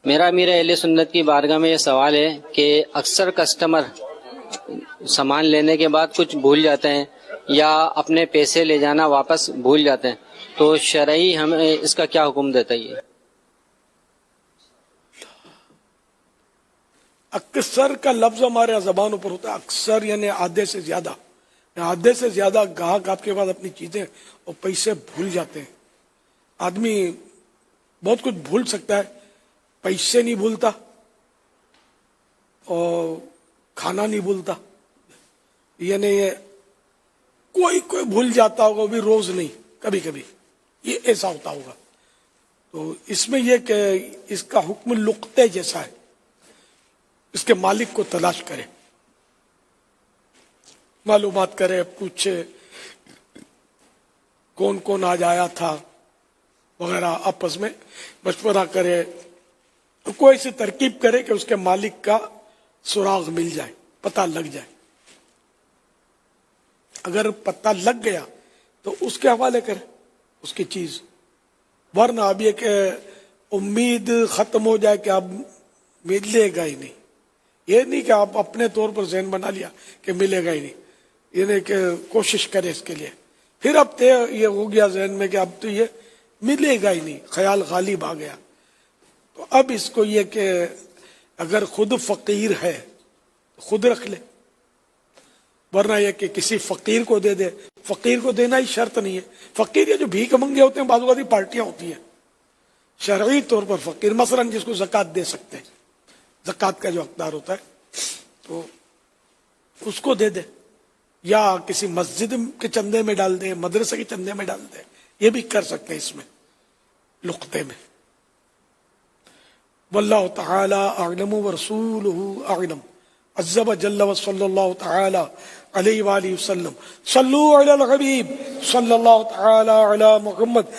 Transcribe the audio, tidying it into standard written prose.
میرا امیر اہل سنت کی بارگاہ میں یہ سوال ہے کہ اکثر کسٹمر سامان لینے کے بعد کچھ بھول جاتے ہیں یا اپنے پیسے لے جانا واپس بھول جاتے ہیں، تو شرعی ہمیں اس کا کیا حکم دیتا ہے؟ اکثر کا لفظ ہمارے زبانوں پر ہوتا ہے، اکثر یعنی آدھے سے زیادہ، آدھے سے زیادہ گاہک آپ کے بعد اپنی چیزیں اور پیسے بھول جاتے ہیں۔ آدمی بہت کچھ بھول سکتا ہے، پیسے نہیں بھولتا اور کھانا نہیں بھولتا، یعنی کوئی بھول جاتا ہوگا، وہ بھی روز نہیں، کبھی کبھی یہ ایسا ہوتا ہوگا۔ تو اس میں یہ کہ اس کا حکم لقطے جیسا ہے، اس کے مالک کو تلاش کرے، معلومات کرے، پوچھے کون کون آج آیا تھا وغیرہ، آپس میں مشورہ کرے، کوئی ایسی ترکیب کرے کہ اس کے مالک کا سراغ مل جائے، پتہ لگ جائے۔ اگر پتہ لگ گیا تو اس کے حوالے کرے اس کی چیز، ورنہ اب یہ کہ امید ختم ہو جائے کہ اب ملے گا ہی نہیں، یہ نہیں کہ آپ اپنے طور پر ذہن بنا لیا کہ ملے گا ہی نہیں، یہ نہیں کہ کوشش کرے اس کے لیے، پھر اب یہ ہو گیا ذہن میں کہ اب تو یہ ملے گا ہی نہیں، خیال غالب آ گیا، تو اب اس کو یہ کہ اگر خود فقیر ہے خود رکھ لے، ورنہ یہ کہ کسی فقیر کو دے دے۔ فقیر کو دینا ہی شرط نہیں ہے، فقیر یہ جو بھیک منگے ہوتے ہیں، بعض اوقات پارٹیاں ہوتی ہیں شرعی طور پر فقیر، مثلا جس کو زکوٰۃ دے سکتے ہیں، زکوٰۃ کا جو حقدار ہوتا ہے تو اس کو دے دے، یا کسی مسجد کے چندے میں ڈال دے، مدرسے کے چندے میں ڈال دے، یہ بھی کر سکتے ہیں اس میں لقطے میں۔ واللہ تعالی اعلم ورسولہ اعلم، عز وجل وصلی اللہ تعالی علیہ وآلہ وسلم۔ صلو علی الحبیب صلی اللہ تعالی علی محمد۔